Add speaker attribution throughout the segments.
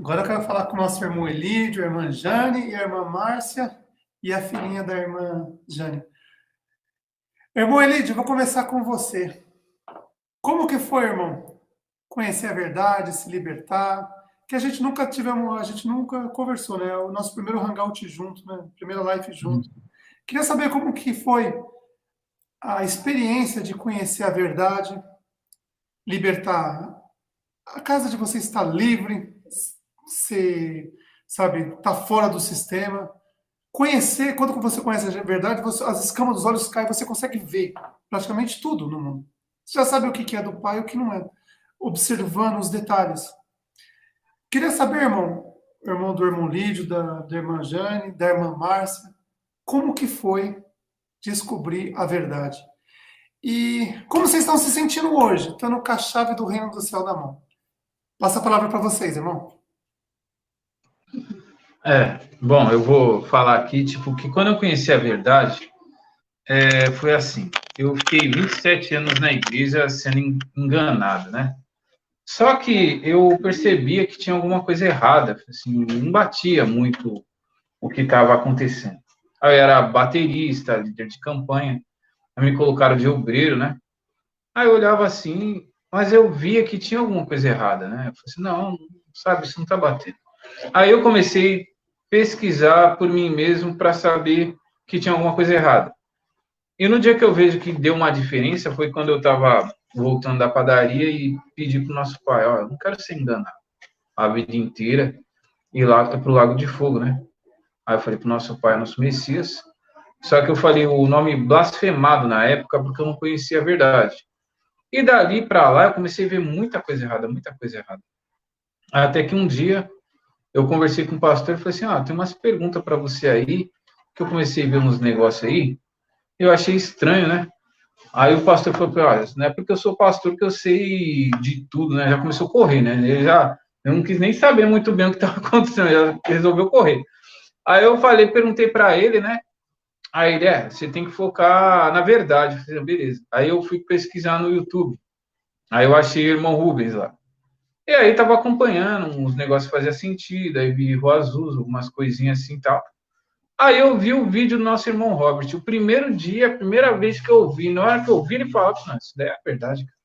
Speaker 1: Agora eu quero falar com o nosso irmão Elídio, a irmã Jane e a irmã Márcia e a filhinha da irmã Jane. Irmão Elídio, eu vou começar com você. Como que foi, irmão? Conhecer a verdade, se libertar? Que a gente nunca conversou, né? O nosso primeiro hangout junto, né? Primeira live junto. Queria saber como que foi a experiência de conhecer a verdade, libertar. A casa de vocês está livre, você, sabe, está fora do sistema. Conhecer, quando você conhece a verdade, as escamas dos olhos caem, você consegue ver praticamente tudo no mundo. Você já sabe o que é do pai e o que não é, observando os detalhes. Queria saber, irmão do irmão Lídio, da irmã Jane, da irmã Márcia, como que foi descobrir a verdade? E como vocês estão se sentindo hoje, estando com a chave do reino do céu na mão? Passa a palavra para vocês, irmão.
Speaker 2: Bom, eu vou falar aqui, que quando eu conheci a verdade, foi assim, eu fiquei 27 anos na igreja sendo enganado, né? Só que eu percebia que tinha alguma coisa errada, assim, não batia muito o que estava acontecendo. Aí eu era baterista, líder de campanha, aí me colocaram de obreiro, né? Aí eu olhava assim, mas eu via que tinha alguma coisa errada, né? Eu falei assim, não, sabe, isso não está batendo. Aí eu comecei a pesquisar por mim mesmo para saber que tinha alguma coisa errada. E no dia que eu vejo que deu uma diferença foi quando eu estava voltando da padaria e pedi para o nosso pai, ó, eu não quero ser enganado a vida inteira e ir lá para o Lago de Fogo, né? Aí eu falei para o nosso pai, nosso Messias, só que eu falei o nome blasfemado na época porque eu não conhecia a verdade. E dali para lá eu comecei a ver muita coisa errada, muita coisa errada. Até que um dia eu conversei com o pastor e falei assim, tem umas perguntas para você aí, que eu comecei a ver uns negócios aí, eu achei estranho, né? Aí o pastor falou, olha, não é porque eu sou pastor que eu sei de tudo, né? Já começou a correr, né? Eu não quis nem saber muito bem o que estava acontecendo, já resolveu correr. Aí eu perguntei para ele, né? Aí ele, você tem que focar na verdade. Eu falei, beleza. Aí eu fui pesquisar no YouTube. Aí eu achei o irmão Rubens lá. E aí tava acompanhando, uns negócios faziam sentido, aí vi Rua Azul, algumas coisinhas assim e tal. Aí eu vi o vídeo do nosso irmão Robert, o primeiro dia, a primeira vez que eu vi, na hora que eu vi, ele falava, não, isso daí é a verdade, cara.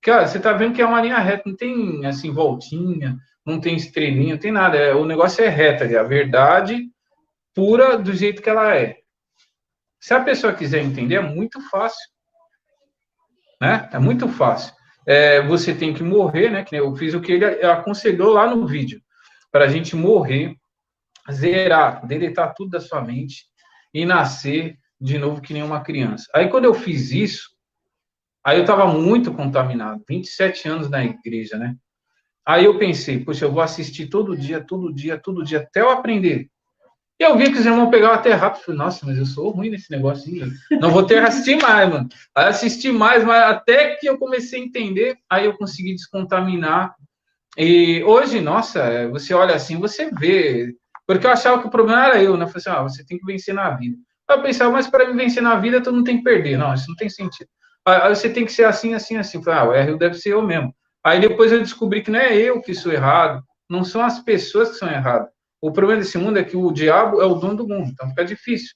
Speaker 2: Cara, você tá vendo que é uma linha reta, não tem, assim, voltinha, não tem estrelinha, não tem nada, o negócio é reto ali, a verdade pura do jeito que ela é. Se a pessoa quiser entender, é muito fácil, né? É muito fácil. Você tem que morrer, né? Que eu fiz o que ele aconselhou lá no vídeo, para a gente morrer, zerar, deletar tudo da sua mente e nascer de novo que nem uma criança. Aí quando eu fiz isso, aí eu estava muito contaminado, 27 anos na igreja, né? Aí eu pensei, poxa, eu vou assistir todo dia, todo dia, todo dia, até eu aprender. E eu vi que os irmãos pegavam até rápido. Falei, nossa, mas eu sou ruim nesse negócio. Não vou ter que assistir mais, mano. Aí assisti mais, mas até que eu comecei a entender, aí eu consegui descontaminar. E hoje, nossa, você olha assim, você vê. Porque eu achava que o problema era eu, né? Eu falei assim, você tem que vencer na vida. Aí eu pensava, mas para me vencer na vida, tu não tem que perder. Não, isso não tem sentido. Aí você tem que ser assim, assim, assim. Eu falei, o erro deve ser eu mesmo. Aí depois eu descobri que não é eu que sou errado, não são as pessoas que são erradas. O problema desse mundo é que o diabo é o dono do mundo, então fica difícil.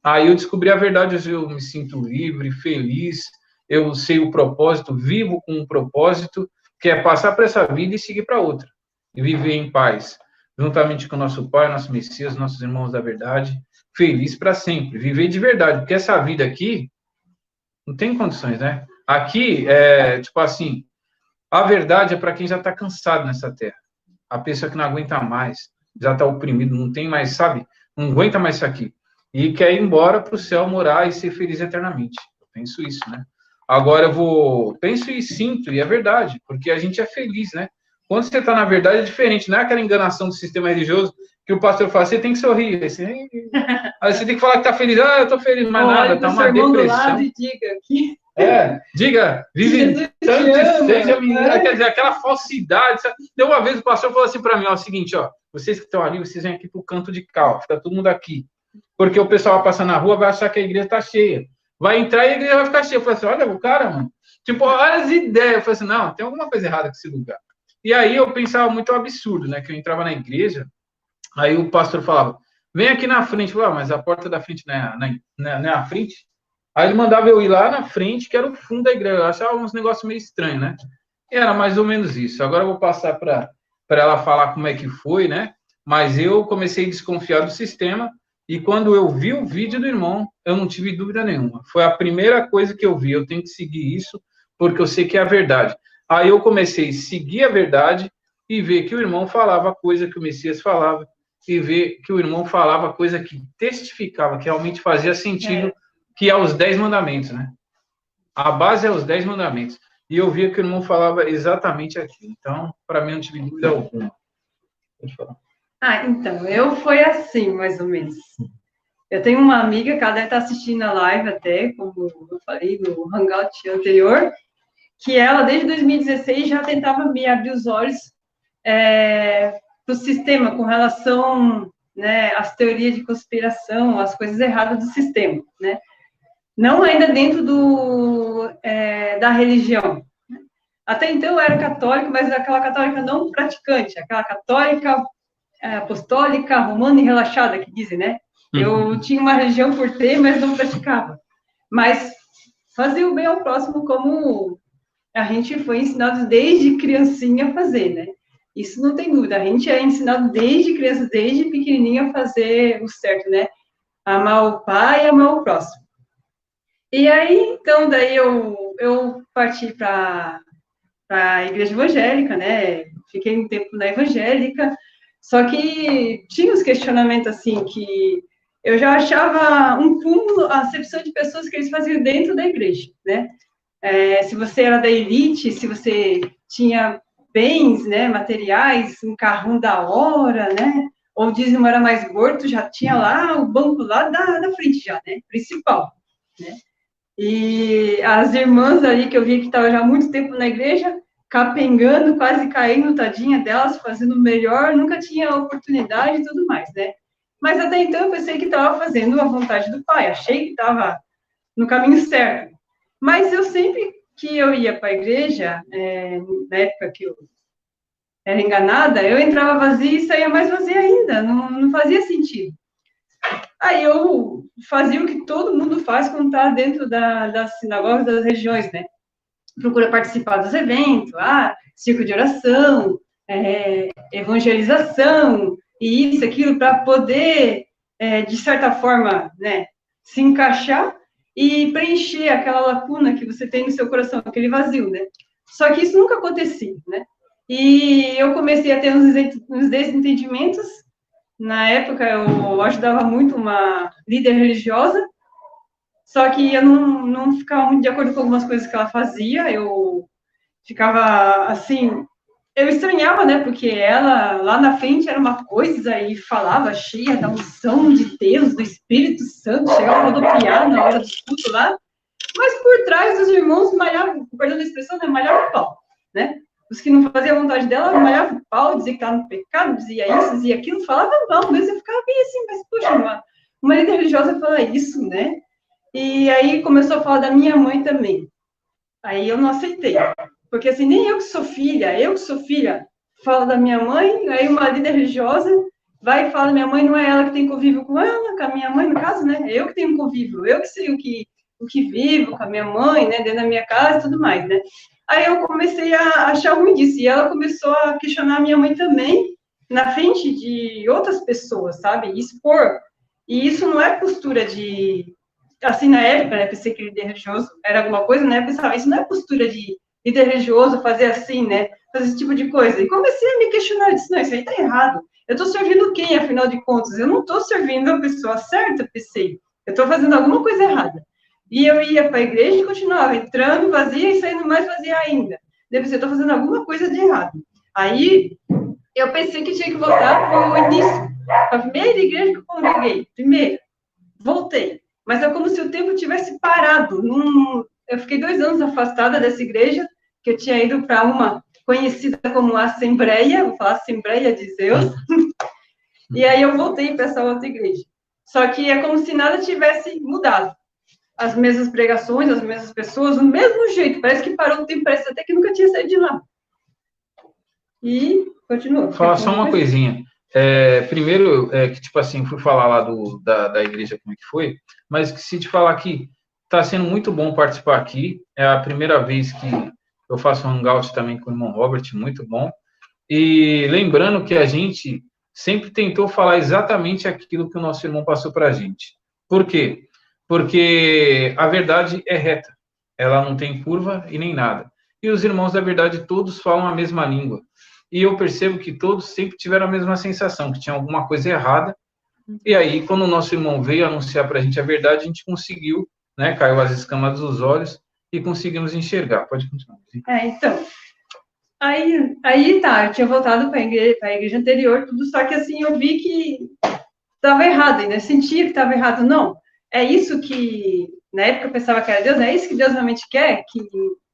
Speaker 2: Aí eu descobri a verdade, hoje eu me sinto livre, feliz, eu sei o propósito, vivo com um propósito, que é passar para essa vida e seguir para outra. E viver em paz, juntamente com o nosso Pai, nosso Messias, nossos irmãos da verdade, feliz para sempre, viver de verdade, porque essa vida aqui não tem condições, né? Aqui, assim, a verdade é para quem já está cansado nessa terra, a pessoa que não aguenta mais, já está oprimido, não tem mais, sabe? Não aguenta mais isso aqui. E quer ir embora para o céu morar e ser feliz eternamente. Eu penso isso, né? Agora penso e sinto, e é verdade, porque a gente é feliz, né? Quando você está na verdade é diferente, não é aquela enganação do sistema religioso que o pastor fala, você tem que sorrir. Aí você tem que falar que está feliz, eu estou feliz, mas nada, está uma depressão.
Speaker 3: E diga que...
Speaker 2: Diga, vive tanto, seja menina, quer dizer, aquela falsidade. Sabe? Deu uma vez o pastor falou assim para mim, o seguinte, vocês que estão ali, vocês vêm aqui para o canto de cá, fica todo mundo aqui. Porque o pessoal vai passar na rua, vai achar que a igreja está cheia. Vai entrar e a igreja vai ficar cheia. Eu falei assim, olha o cara, mano. Olha as ideias. Eu falei assim, não, tem alguma coisa errada com esse lugar. E aí eu pensava muito absurdo, né? Que eu entrava na igreja, aí o pastor falava, vem aqui na frente. Eu falava, mas a porta da frente não é a frente? Aí ele mandava eu ir lá na frente, que era o fundo da igreja. Eu achava uns negócios meio estranhos, né? E era mais ou menos isso. Agora eu vou passar para ela falar como é que foi, né? Mas eu comecei a desconfiar do sistema, e quando eu vi o vídeo do irmão, eu não tive dúvida nenhuma. Foi a primeira coisa que eu vi, eu tenho que seguir isso, porque eu sei que é a verdade. Aí eu comecei a seguir a verdade e ver que o irmão falava coisa que o Messias falava, e ver que o irmão falava coisa que testificava, que realmente fazia sentido, que é os 10 mandamentos, né? A base é os 10 mandamentos. E eu via que o irmão falava exatamente aquilo. Então, para mim, não tive dúvida alguma. Pode falar.
Speaker 3: Então, foi assim, mais ou menos. Eu tenho uma amiga que ela deve estar assistindo a live até, como eu falei no Hangout anterior, que ela, desde 2016, já tentava me abrir os olhos para o sistema com relação, né, às teorias de conspiração, às coisas erradas do sistema, né? Não ainda dentro da religião. Até então eu era católica, mas aquela católica não praticante, aquela católica apostólica, romana e relaxada, que dizem, né? Eu tinha uma religião por ter, mas não praticava. Mas fazia o bem ao próximo, como a gente foi ensinado desde criancinha a fazer, né? Isso não tem dúvida. A gente é ensinado desde criança, desde pequenininha, a fazer o certo, né? Amar o pai e amar o próximo. E aí, então, daí eu parti para a igreja evangélica, né? Fiquei um tempo na evangélica, só que tinha uns questionamentos, assim, que eu já achava um cúmulo a acepção de pessoas que eles faziam dentro da igreja, né? Se você era da elite, se você tinha bens, né, materiais, um carrão da hora, né? Ou o dízimo era mais gordo, já tinha lá o banco lá da frente já, né? Principal, né? E as irmãs ali, que eu vi que estavam já há muito tempo na igreja, capengando, quase caindo, tadinha delas, fazendo o melhor, nunca tinha oportunidade e tudo mais, né? Mas até então eu pensei que estava fazendo a vontade do Pai, achei que estava no caminho certo. Mas eu sempre que eu ia para a igreja, na época que eu era enganada, eu entrava vazia e saía mais vazia ainda, não fazia sentido. Aí eu fazia o que todo mundo faz quando está dentro das sinagogas, das regiões, né? Procura participar dos eventos, círculo de oração, evangelização, e isso, aquilo, para poder, de certa forma, né, se encaixar e preencher aquela lacuna que você tem no seu coração, aquele vazio, né? Só que isso nunca acontecia, né? E eu comecei a ter uns desentendimentos. Na época, eu ajudava muito uma líder religiosa, só que eu não ficava muito de acordo com algumas coisas que ela fazia, eu ficava, assim, eu estranhava, né, porque ela, lá na frente, era uma coisa e falava cheia da unção de Deus, do Espírito Santo, chegava a rodopiar na hora do culto lá, mas por trás os irmãos malhavam, perdão a expressão, né, malhavam o pau, né? Os que não faziam a vontade dela, malhavam o pau, dizia que estava no pecado, dizia isso, dizia aquilo, falava não, mas eu ficava bem assim, mas, poxa, uma líder religiosa fala isso, né? E aí começou a falar da minha mãe também. Aí eu não aceitei, porque assim, nem eu que sou filha, falo da minha mãe, aí uma líder religiosa vai e fala da minha mãe, não é ela que tem convívio com ela, com a minha mãe, no caso, né? É eu que tenho convívio, eu que sei o que vivo com a minha mãe, né, dentro da minha casa e tudo mais, né? Aí eu comecei a achar ruim disso, e ela começou a questionar a minha mãe também, na frente de outras pessoas, sabe? Expor. E isso não é postura de... Assim, na época, né, pensei que líder religioso era alguma coisa, né? Pensava, isso não é postura de líder religioso fazer assim, né? Fazer esse tipo de coisa. E comecei a me questionar, disse, não, isso aí tá errado. Eu tô servindo quem, afinal de contas? Eu não tô servindo a pessoa certa, pensei. Eu tô fazendo alguma coisa errada. E eu ia para a igreja e continuava entrando vazia e saindo mais vazia ainda. Deve ser, eu estou fazendo alguma coisa de errado. Aí, eu pensei que tinha que voltar para o início. A primeira igreja que eu congreguei. Primeira. Voltei. Mas é como se o tempo tivesse parado. Eu fiquei 2 anos afastada dessa igreja, que eu tinha ido para uma conhecida como Assembleia, vou falar Assembleia de Zeus. E aí eu voltei para essa outra igreja. Só que é como se nada tivesse mudado. As mesmas pregações, as mesmas pessoas, do mesmo jeito. Parece que parou o tempo, parece até que nunca tinha saído de lá. E continua.
Speaker 2: Vou falar só uma coisinha. Primeiro, que tipo assim, fui falar lá da igreja como é que foi, mas que se te falar que está sendo muito bom participar aqui. É a primeira vez que eu faço um hangout também com o irmão Robert, muito bom. E lembrando que a gente sempre tentou falar exatamente aquilo que o nosso irmão passou para a gente. Por quê? Porque a verdade é reta. Ela não tem curva e nem nada. E os irmãos da verdade todos falam a mesma língua. E eu percebo que todos sempre tiveram a mesma sensação, que tinha alguma coisa errada. E aí, quando o nosso irmão veio anunciar para a gente a verdade, a gente conseguiu, né? Caiu as escamas dos olhos e conseguimos enxergar. Pode continuar.
Speaker 3: Então, aí tá, eu tinha voltado para a igreja anterior, tudo, só que assim, eu vi que estava errado, ainda sentia que estava errado. Não, é isso que, na época eu pensava que era Deus, é isso que Deus realmente quer, que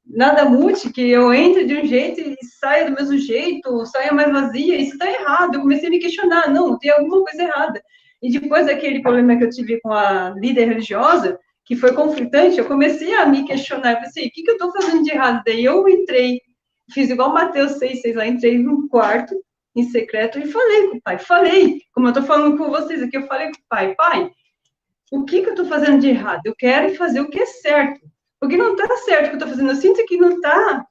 Speaker 3: nada mude, que eu entre de um jeito e saia do mesmo jeito, saia mais vazia, isso está errado. Eu comecei a me questionar, não, tem alguma coisa errada. E depois daquele problema que eu tive com a líder religiosa, que foi conflitante, eu comecei a me questionar, eu pensei, o que eu estou fazendo de errado? Daí eu entrei, fiz igual Mateus 6,6 lá, entrei num quarto, em secreto, e falei com o pai, como eu estou falando com vocês aqui, eu falei com o pai, o que eu estou fazendo de errado? Eu quero fazer o que é certo. Porque não está certo o que eu estou fazendo. Eu sinto que não tá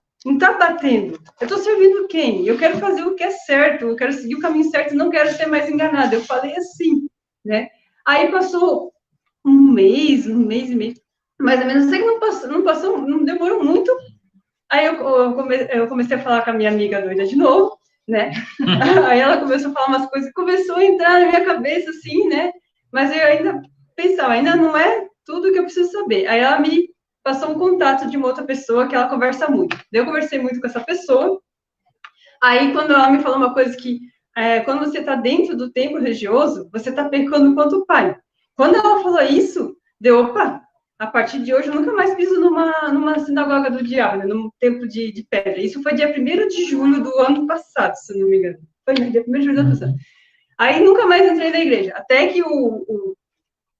Speaker 3: batendo. Eu estou servindo quem? Eu quero fazer o que é certo. Eu quero seguir o caminho certo e não quero ser mais enganada. Eu falei assim, né? Aí passou um mês e meio, mais ou menos. Eu sei que não demorou muito. Aí eu comecei a falar com a minha amiga doida de novo, né? Aí ela começou a falar umas coisas, começou a entrar na minha cabeça, assim, né? Mas eu ainda pensava, ainda não é tudo que eu preciso saber. Aí ela me passou um contato de uma outra pessoa que ela conversa muito. Eu conversei muito com essa pessoa. Aí, quando ela me falou uma coisa que, quando você está dentro do templo religioso, você está pecando contra o Pai. Quando ela falou isso, opa, a partir de hoje eu nunca mais piso numa sinagoga do diabo, né, num templo de pedra. Isso foi dia 1º de julho do ano passado, se não me engano. Foi, né, dia 1º de julho do ano passado. Aí, nunca mais entrei na igreja. Até que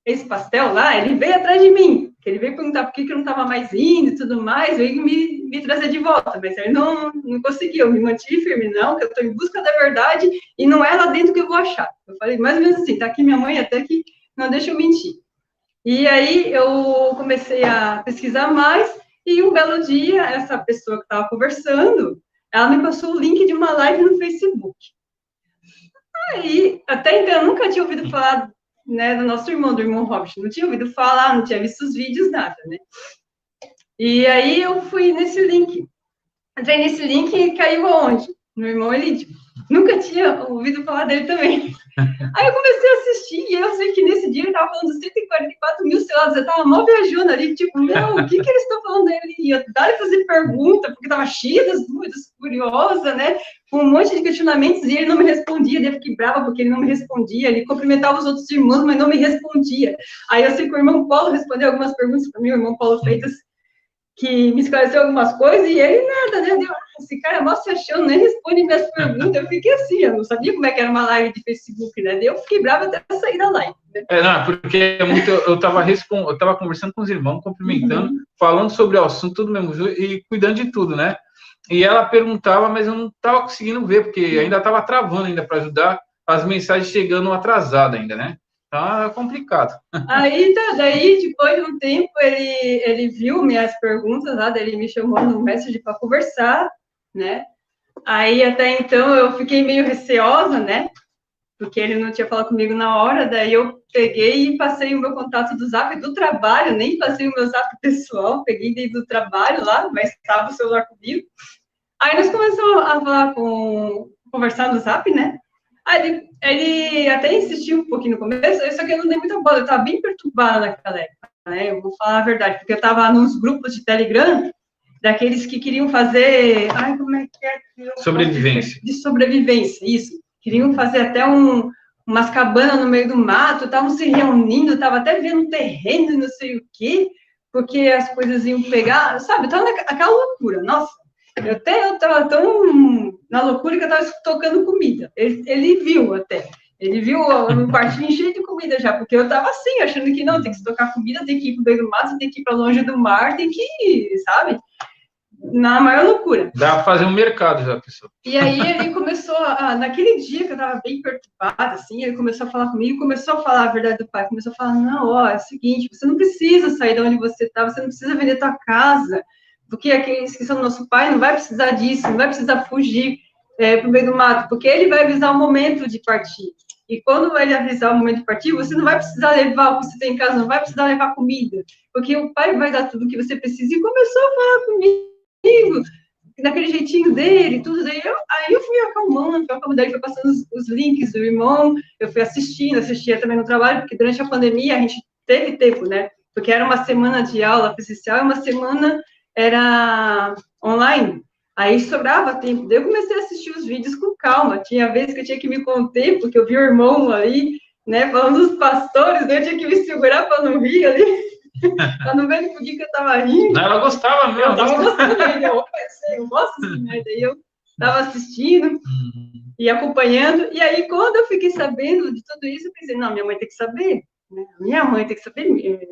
Speaker 3: esse pastel lá, ele veio atrás de mim. Ele veio perguntar por que eu não estava mais indo e tudo mais, veio me trazer de volta, mas ele não conseguiu, eu me mantive firme, não, que eu estou em busca da verdade e não é lá dentro que eu vou achar. Eu falei mais ou menos assim, tá aqui minha mãe até que não deixa eu mentir. E aí eu comecei a pesquisar mais e um belo dia, essa pessoa que estava conversando, ela me passou o link de uma live no Facebook. Aí, até então, eu nunca tinha ouvido falar, né, do nosso irmão, do irmão Robert. Não tinha ouvido falar, não tinha visto os vídeos, nada, né? E aí eu fui nesse link. Entrei nesse link e caiu aonde? No irmão Elidio. Nunca tinha ouvido falar dele também. Aí eu comecei a assistir e eu sei que nesse dia ele estava falando dos 144 mil selados. Eu estava mal viajando ali, tipo, meu, o que eles estão falando dele? E eu tava fazer pergunta, porque estava cheia das dúvidas, curiosa, né? Com um monte de questionamentos e ele não me respondia. Eu fiquei brava porque ele não me respondia. Ele cumprimentava os outros irmãos, mas não me respondia. Aí eu sei que o irmão Paulo respondeu algumas perguntas para mim, o irmão Paulo Freitas, que me esclareceu algumas coisas, e ele nada, né? Esse cara mal se achando, nem responde minhas perguntas. Eu fiquei assim, eu não sabia como é que era uma live de Facebook, né? Eu fiquei brava até sair da live. Né?
Speaker 2: Não, porque eu tava conversando com os irmãos, cumprimentando, falando sobre o assunto, tudo mesmo, e cuidando de tudo, né? E ela perguntava, mas eu não estava conseguindo ver, porque ainda estava travando ainda para ajudar, as mensagens chegando atrasadas ainda, né? Então, é complicado.
Speaker 3: Aí, daí, depois de um tempo, ele viu minhas perguntas lá, daí ele me chamou no Messenger para conversar, né? Aí, até então, eu fiquei meio receosa, né? Porque ele não tinha falado comigo na hora, daí eu peguei e passei o meu contato do Zap do trabalho, nem passei o meu Zap pessoal, peguei desde o trabalho lá, mas estava o celular comigo. Aí nós começamos a falar conversar no Zap, né? Aí ele até insistiu um pouquinho no começo, só que eu não dei muita bola, eu estava bem perturbada naquela época, né? Eu vou falar a verdade, porque eu estava nos grupos de Telegram, daqueles que queriam fazer... Ai, como é que é?
Speaker 2: Sobrevivência.
Speaker 3: De sobrevivência, isso. Queriam fazer até umas cabanas no meio do mato, estavam se reunindo, estavam até vendo terreno e não sei o quê, porque as coisas iam pegar, sabe? Estava naquela loucura, nossa. Eu estava tão na loucura que eu estava tocando comida. Ele viu até. Ele viu um quartinho cheio de comida já, porque eu estava assim, achando que não, tem que estocar comida, tem que ir para o meio do mato, tem que ir para longe do mar, tem que ir, sabe? na maior loucura.
Speaker 2: Dá para fazer um mercado já, pessoal.
Speaker 3: E aí ele começou, naquele dia que eu estava bem perturbada, assim, ele começou a falar comigo, começou a falar a verdade do pai, começou a falar, não, ó, é o seguinte, você não precisa sair de onde você está, você não precisa vender tua casa, porque aqueles que são nosso pai não vai precisar disso, não vai precisar fugir para o meio do mato, porque ele vai avisar o momento de partir. E quando ele avisar o momento de partir, você não vai precisar levar o que você tem em casa, não vai precisar levar comida, porque o pai vai dar tudo o que você precisa. E começou a falar comigo, daquele jeitinho dele, tudo. Aí eu fui acalmando, daí foi passando os links do irmão, eu fui assistia também no trabalho, porque durante a pandemia a gente teve tempo, né? Porque era uma semana de aula presencial e uma semana era online. Aí sobrava tempo. Daí eu comecei a assistir os vídeos com calma. Tinha vezes que eu tinha que me conter, porque eu vi o irmão ali, né, falando dos pastores, daí eu tinha que me segurar para não rir ali, para não ver por que eu estava rindo.
Speaker 2: Não, ela gostava mesmo.
Speaker 3: Eu estava gostando ainda. Eu gosto assim, né? Daí eu estava assistindo e acompanhando. E aí, quando eu fiquei sabendo de tudo isso, eu pensei, não, minha mãe tem que saber. Né? Minha mãe tem que saber.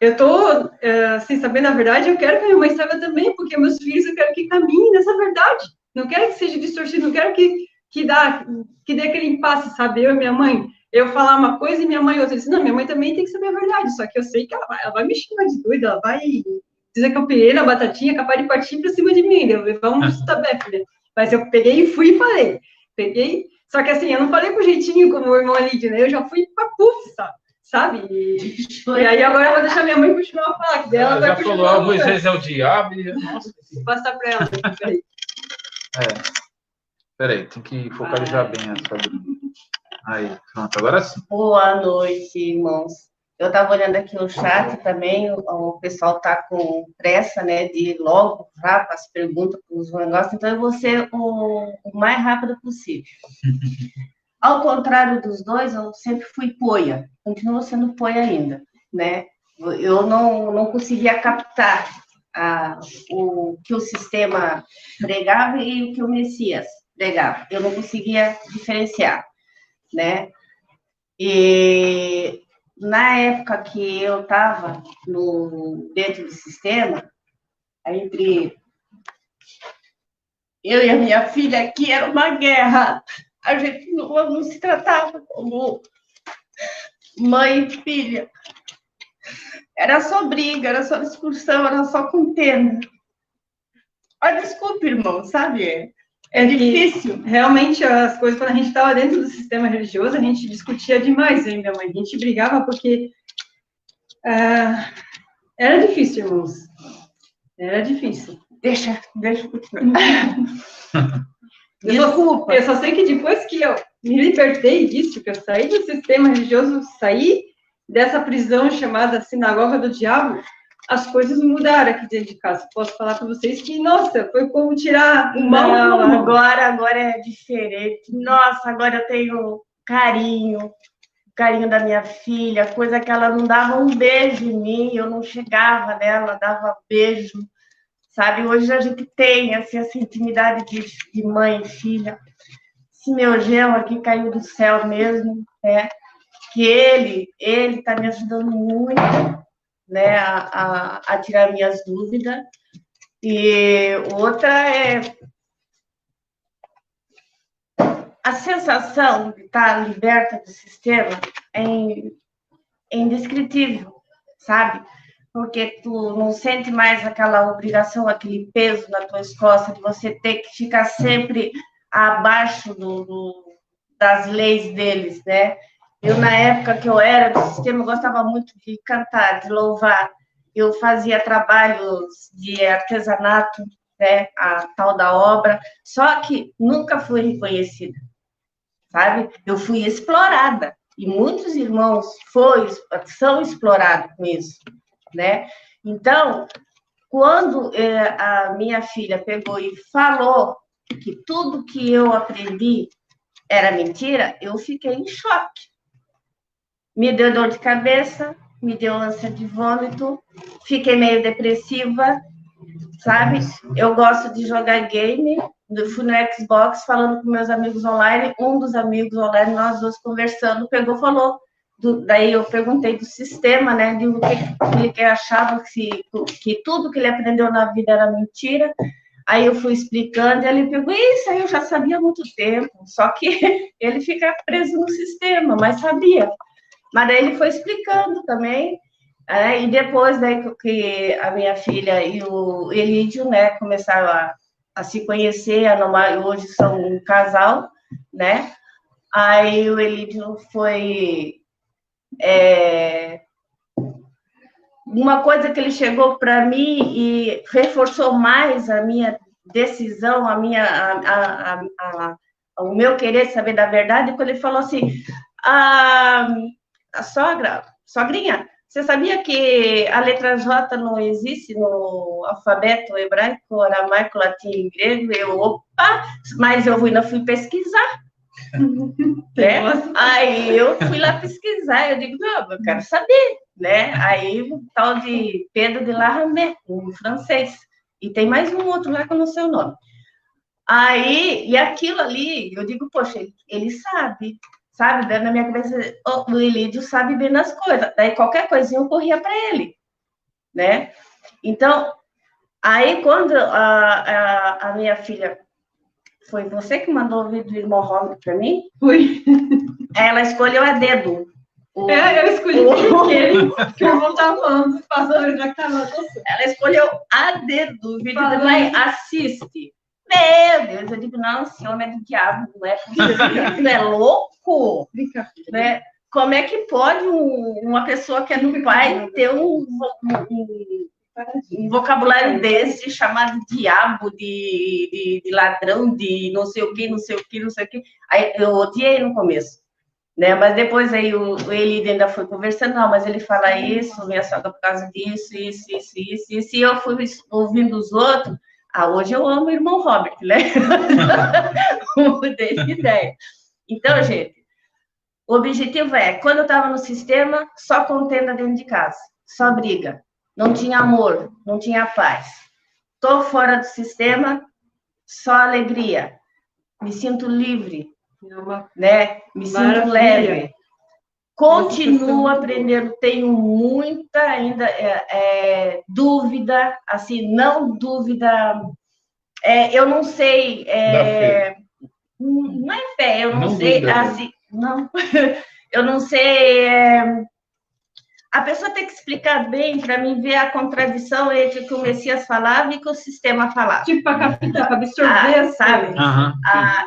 Speaker 3: Eu tô, assim, sabendo a verdade, eu quero que a minha mãe saiba também, porque meus filhos, eu quero que caminhem nessa verdade. Não quero que seja distorcido, não quero que dê aquele impasse, sabe? Eu e minha mãe, eu falar uma coisa e minha mãe outra. Eu disse, não, minha mãe também tem que saber a verdade, só que eu sei que ela vai me chamar de doida, ela vai dizer que eu pirei na batatinha, capaz de partir pra cima de mim, vamos tabefe, né? Mas eu peguei e fui e falei. Só que assim, eu não falei com jeitinho como o irmão Lídio, né? Eu já fui pra puf, sabe? E aí agora eu vou deixar minha mãe continuar a falar, que dela vai continuar.
Speaker 2: Já falou, Moisés é o diabo. Nossa.
Speaker 3: Vou passar para ela.
Speaker 2: Peraí, tem que focalizar bem essa. Aí, pronto, agora sim.
Speaker 4: Boa noite, irmãos. Eu estava olhando aqui no chat também, o pessoal está com pressa, né, de ir logo para as perguntas, para os negócios, então eu vou ser o mais rápido possível. Ao contrário dos dois, eu sempre fui poia, continuo sendo poia ainda, né? Eu não conseguia captar o que o sistema pregava e o que o Messias pregava. Eu não conseguia diferenciar, né? E na época que eu estava dentro do sistema, entre eu e a minha filha aqui, era uma guerra. A gente não se tratava como mãe e filha. Era só briga, era só discussão, era só contenda. Desculpa, irmão, sabe? É difícil.
Speaker 3: Realmente, as coisas, quando a gente estava dentro do sistema religioso, a gente discutia demais, hein, minha mãe? A gente brigava porque era difícil, irmãos. Era difícil.
Speaker 4: Deixa eu continuar.
Speaker 3: Desculpa. Eu só sei que depois que eu me libertei disso, que eu saí do sistema religioso, saí dessa prisão chamada Sinagoga do Diabo, as coisas mudaram aqui dentro de casa. Posso falar para vocês que, nossa, foi como tirar o mal.
Speaker 4: Não, agora é diferente. Nossa, agora eu tenho carinho da minha filha, coisa que ela não dava um beijo em mim, eu não chegava nela, dava beijo. Sabe, hoje a gente tem assim, essa intimidade de mãe e filha. Esse meu genro aqui caiu do céu mesmo, né? Que ele está me ajudando muito, né, a tirar minhas dúvidas. E outra é a sensação de estar liberta do sistema é indescritível, sabe? Porque tu não sente mais aquela obrigação, aquele peso na tua costas, de você ter que ficar sempre abaixo das leis deles, né? Eu, na época que eu era do sistema, eu gostava muito de cantar, de louvar. Eu fazia trabalhos de artesanato, né? A tal da obra, só que nunca fui reconhecida, sabe? Eu fui explorada, e muitos irmãos são explorados com isso, né? Então, quando a minha filha pegou e falou que tudo que eu aprendi era mentira, eu fiquei em choque. Me deu dor de cabeça, me deu ânsia de vômito, fiquei meio depressiva, sabe? Eu gosto de jogar game, fui no Xbox falando com meus amigos online, um dos amigos online, nós dois conversando, pegou e falou, daí eu perguntei do sistema, né, de o que ele achava que tudo que ele aprendeu na vida era mentira. Aí eu fui explicando, e ele pegou, isso aí eu já sabia há muito tempo, só que ele fica preso no sistema, mas sabia. Mas daí ele foi explicando também, e depois daí que a minha filha e o Elídio, né, começaram a se conhecer, hoje são um casal, né? Aí o Elídio foi... uma coisa que ele chegou para mim e reforçou mais a minha decisão, o meu querer saber da verdade, quando ele falou assim, a sogrinha, você sabia que a letra J não existe no alfabeto hebraico, aramaico, latim e grego? Opa, mas eu ainda fui pesquisar. Né? Aí eu fui lá pesquisar, eu digo, não, eu quero saber, né? Aí o tal de Pedro de la Ramée, um francês, e tem mais um outro lá que eu não sei o nome. Aí, e aquilo ali, eu digo, poxa, ele sabe, dentro da minha cabeça, o Elídio sabe bem nas coisas, daí qualquer coisinha eu corria para ele, né? Então, aí quando a minha filha... Foi você que mandou o vídeo do irmão Robert para mim?
Speaker 3: Fui.
Speaker 4: Ela escolheu a dedo.
Speaker 3: Eu escolhi aquele que eu vou estar falando dos pastores, já que estava.
Speaker 4: Ela escolheu a dedo o vídeo do pai, assiste. Meu Deus, eu digo, não, esse homem é do diabo, não é possível, é louco. Né? Como é que pode uma pessoa que é do pai ter um vocabulário desse, chamado diabo, de ladrão, de não sei o que, não sei o que, não sei o que. Aí eu odiei no começo, né? Mas depois aí ele ainda foi conversando, não, mas ele fala isso, minha sogra por causa disso, isso, e eu fui ouvindo os outros. Hoje eu amo o irmão Robert, né? Mudei de ideia. Então, gente, o objetivo é, quando eu estava no sistema, só contenda dentro de casa, só briga. Não tinha amor, não tinha paz. Estou fora do sistema, só alegria. Me sinto livre, né? Me sinto leve. Continuo aprendendo, tenho muita ainda dúvida, assim, não dúvida. Eu não sei. Não é fé, eu não sei. Assim, não, eu não sei. A pessoa tem que explicar bem para mim ver a contradição entre o que o Messias falava e o que o sistema falava.
Speaker 3: Tipo, para captar, para absorver,
Speaker 4: sabe?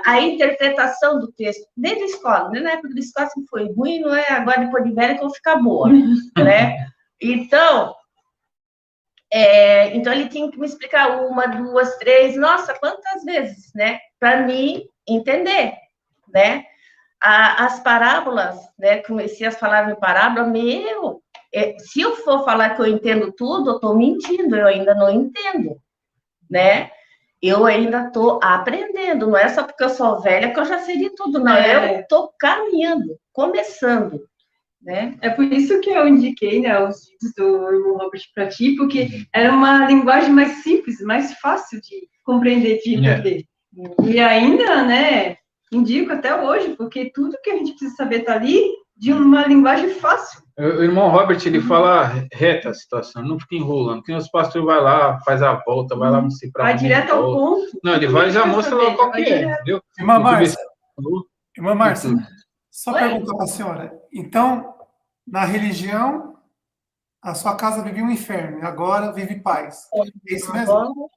Speaker 4: A interpretação do texto, desde a escola, né? Na época da escola sempre foi ruim, não é? Agora, depois de velha, que eu vou ficar boa, né? Então, então, ele tinha que me explicar 1, 2, 3, nossa, quantas vezes, né? Para mim entender, né? As parábolas, né? Que o Messias falava em parábola, se eu for falar que eu entendo tudo, eu estou mentindo, eu ainda não entendo, né? Eu ainda estou aprendendo, não é só porque eu sou velha que eu já sei de tudo, não. Eu estou caminhando, começando, né?
Speaker 3: É por isso que eu indiquei, né, os vídeos do irmão Robert para ti, porque era uma linguagem mais simples, mais fácil de compreender, de entender. E ainda, né, indico até hoje, porque tudo que a gente precisa saber está ali de uma linguagem fácil.
Speaker 2: O irmão Robert, ele fala reta a situação, não fica enrolando. Tem os pastores vai lá, faz a volta, vai lá, não sei para
Speaker 3: onde. Vai direto ao ponto.
Speaker 2: Não, ele vai e já mostra lá qual que é, entendeu?
Speaker 1: Irmã Márcia, só perguntar para a senhora. Então, na religião, a sua casa vivia um inferno, agora vive paz. É isso mesmo?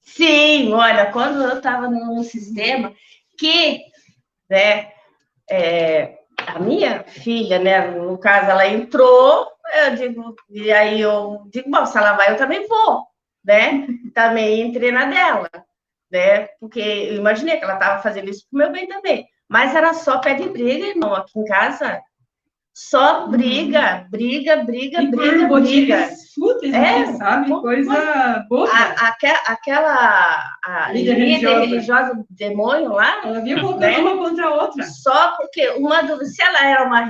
Speaker 4: Sim, olha, quando eu estava no sistema, né, a minha filha, né, no caso, ela entrou, e aí eu digo, bom, se ela vai, eu também vou, né? Também entrei na dela, né? Porque eu imaginei que ela estava fazendo isso pro meu bem também. Mas era só pé de briga, irmão, aqui em casa. Só briga.
Speaker 3: Fúteis, sabe? Coisa boa.
Speaker 4: Aquela líder religiosa do demônio lá.
Speaker 3: Ela vinha voltando uma contra a outra.
Speaker 4: Só porque se ela era uma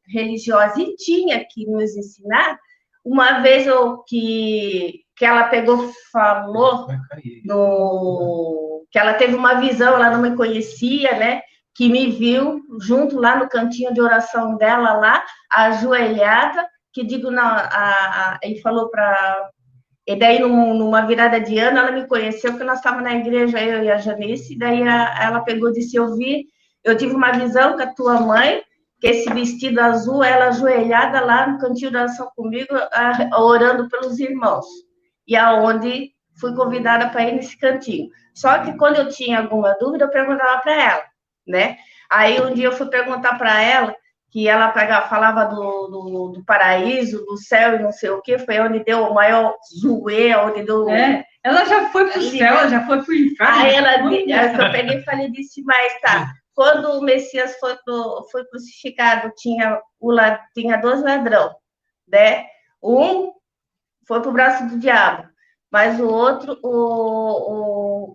Speaker 4: religiosa e tinha que nos ensinar, uma vez que ela pegou, falou que ela teve uma visão, ela não me conhecia, né? que me viu junto lá no cantinho de oração dela, lá, ajoelhada, que digo, não, ele falou para... E daí, numa virada de ano, ela me conheceu, porque nós estávamos na igreja, eu e a Janice, e daí ela pegou e disse, eu tive uma visão com a tua mãe, que esse vestido azul, ela ajoelhada lá no cantinho de oração comigo, orando pelos irmãos. E aonde fui convidada para ir nesse cantinho. Só que quando eu tinha alguma dúvida, eu perguntava para ela, né? Aí um dia eu fui perguntar para ela, que ela falava do paraíso, do céu e não sei o quê, foi onde deu o maior zoe, onde deu...
Speaker 3: Ela já foi para o céu, ela já foi para o inferno.
Speaker 4: Aí eu peguei e falei, disse, mas tá, quando o Messias foi crucificado, tinha 12 ladrões, né? Um foi para o braço do diabo, mas o outro,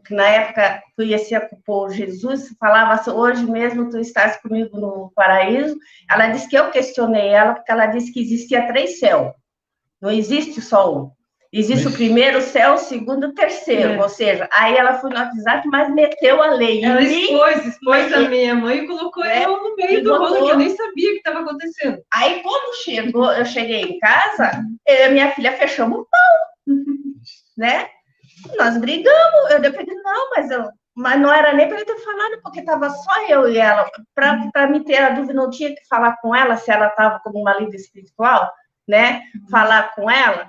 Speaker 4: que na época conhecia por Jesus, falava assim, hoje mesmo tu estás comigo no paraíso. Ela disse que eu questionei ela, porque ela disse que existia 3 céus, não existe só um. Existe o primeiro céu, o segundo e o terceiro, ou seja, aí ela foi no WhatsApp, mas meteu a lei.
Speaker 3: Ela expôs a minha mãe e colocou eu no meio do rolo, que eu nem sabia o que estava acontecendo.
Speaker 4: Aí quando eu cheguei em casa, minha filha fechamos o pau, né? Nós brigamos, eu depois disse, não, mas não era nem para eu ter falado, porque estava só eu e ela. Para me ter a dúvida, não tinha que falar com ela, se ela estava como uma líder espiritual, né? Falar com ela.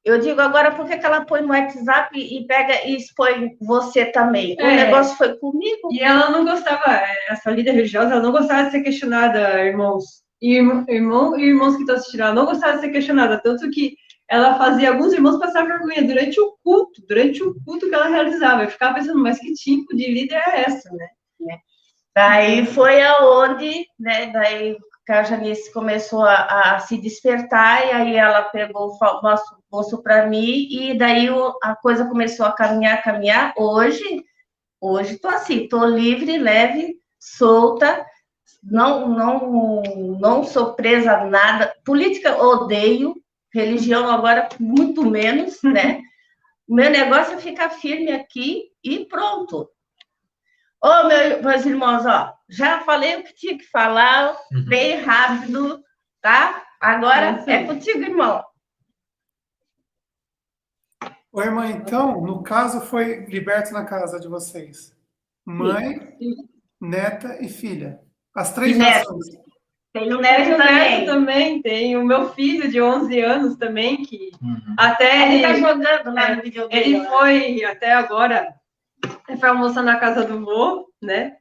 Speaker 4: Eu digo, agora, por que ela põe no WhatsApp e pega e expõe você também? O negócio foi comigo.
Speaker 3: E ela não gostava, essa líder religiosa, ela não gostava de ser questionada, irmãos. E irmãos que estão assistindo, ela não gostava de ser questionada, tanto que ela fazia alguns irmãos passar vergonha durante o culto que ela realizava. Eu ficava pensando, mas que tipo de líder é essa, né?
Speaker 4: Daí foi aonde, né, daí que a Janice começou a se despertar, e aí ela pegou o moço para mim, e daí a coisa começou a caminhar. Hoje estou assim, estou livre, leve, solta, não sou presa a nada. Política odeio, religião agora muito menos, né? O meu negócio é ficar firme aqui e pronto. Meus irmãos, já falei o que tinha que falar, bem rápido, tá? Agora é contigo, irmão.
Speaker 1: Oi, irmã, então, no caso, foi liberto na casa de vocês. Mãe, neta e filha. As 3 gerações.
Speaker 4: Tem um neto
Speaker 3: também. Tem o meu filho de 11 anos também, que até
Speaker 4: ele tá jogando lá no videogame.
Speaker 3: Ele foi até agora, foi almoçar na casa do vô, né?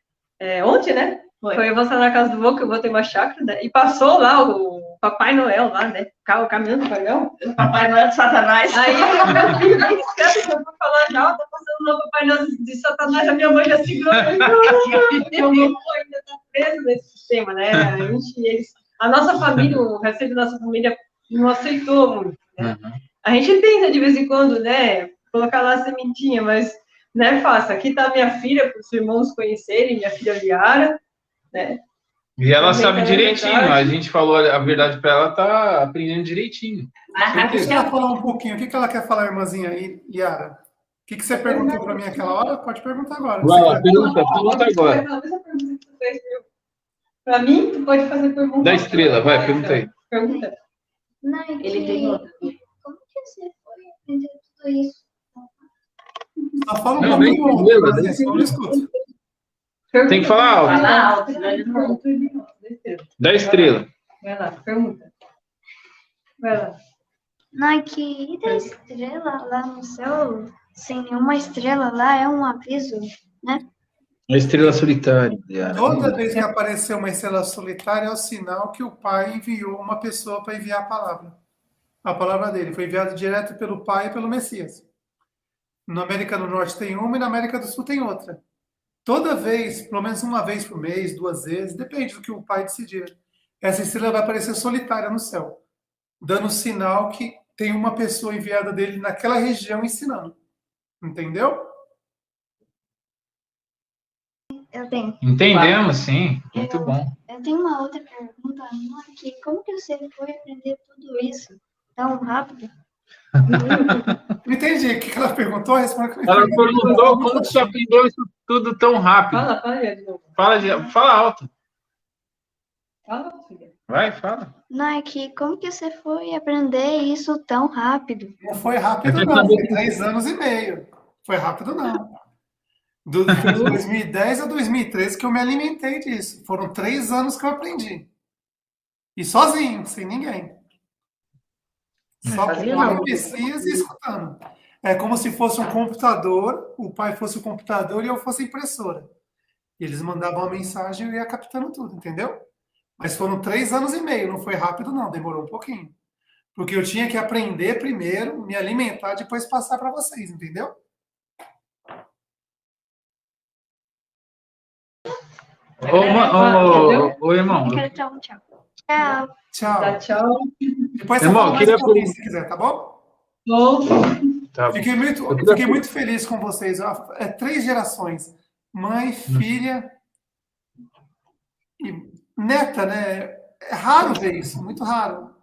Speaker 3: Ontem, né? Foi almoçar na casa do vô, que o vô tem uma chácara, né? E passou lá o Papai Noel lá, né? Caminhando do Papai Noel.
Speaker 4: Papai Noel de Satanás.
Speaker 3: Aí o meu filho bem discreto, eu vou falar já, tá passando no Papai Noel de Satanás, a minha mãe já segurou. O vô ainda tá preso nesse sistema, né? A nossa família, o resto da nossa família não aceitou muito, né? A gente tenta de vez em quando, né? Colocar lá a sementinha, mas não é fácil. Aqui tá minha filha, para os irmãos conhecerem, minha filha Liara, né?
Speaker 2: E ela sabe direitinho, a gente falou a verdade para ela, tá aprendendo direitinho.
Speaker 1: Deixa ela falar um pouquinho. O que ela quer falar, irmãzinha Yara? O que você perguntou para mim aquela hora? Pode perguntar agora.
Speaker 2: Vai lá, pergunta agora.
Speaker 3: Para mim, tu pode fazer pergunta.
Speaker 2: Da estrela, vai, pergunta aí.
Speaker 3: Pergunta.
Speaker 4: Ele tem outra.
Speaker 5: Como que você foi aprender tudo isso?
Speaker 1: Só fala um pouquinho, mas eu não escuto.
Speaker 2: Tem que falar alto.
Speaker 4: Fala alto, né?
Speaker 2: Da estrela.
Speaker 3: Vai lá, pergunta. Vai lá.
Speaker 5: Não, que da estrela lá no céu, sem nenhuma estrela lá, é um aviso, né?
Speaker 2: Uma estrela solitária.
Speaker 1: Toda vez que apareceu uma estrela solitária, é o sinal que o Pai enviou uma pessoa para enviar a palavra. A palavra dele foi enviada direto pelo Pai e pelo Messias. Na América do Norte tem uma e na América do Sul tem outra. Toda vez, pelo menos uma vez por mês, 2 vezes, depende do que o Pai decidir. Essa estrela vai aparecer solitária no céu, dando sinal que tem uma pessoa enviada dele naquela região ensinando. Entendeu?
Speaker 5: Eu tenho.
Speaker 2: Entendemos, sim. Muito bom.
Speaker 5: Eu tenho uma outra pergunta, que como que você foi aprender tudo isso tão rápido?
Speaker 1: Não entendi. O que ela perguntou? Responde.
Speaker 2: Ela perguntou como que você aprendeu isso tudo tão rápido.
Speaker 3: Fala de novo.
Speaker 2: Fala alto.
Speaker 3: Fala, filha.
Speaker 2: Vai, fala.
Speaker 5: Não, é que como que você foi aprender isso tão rápido?
Speaker 1: Não foi rápido, não. Foi 3 anos e meio. Foi rápido, não. De 2010 a 2013 que eu me alimentei disso. Foram 3 anos que eu aprendi. E sozinho, sem ninguém. Só com
Speaker 4: Sozinho
Speaker 1: o
Speaker 4: não.
Speaker 1: Messias e escutando. É como se fosse um computador, o pai fosse o computador e eu fosse a impressora. Eles mandavam uma mensagem e eu ia captando tudo, entendeu? Mas foram 3 anos e meio, não foi rápido, não, demorou um pouquinho. Porque eu tinha que aprender primeiro, me alimentar, depois passar para vocês, entendeu?
Speaker 2: Ô, irmão.
Speaker 5: Eu quero tchau, tchau. Tchau.
Speaker 1: Tchau.
Speaker 3: Dá tchau.
Speaker 1: Depois você
Speaker 2: Irmão,
Speaker 1: fala mais
Speaker 2: queria
Speaker 1: um pouquinho se quiser, tá bom?
Speaker 3: Bom,
Speaker 2: Tá.
Speaker 1: Fiquei muito feliz com vocês. É 3 gerações. Mãe, filha e neta, né? É raro ver isso, muito raro.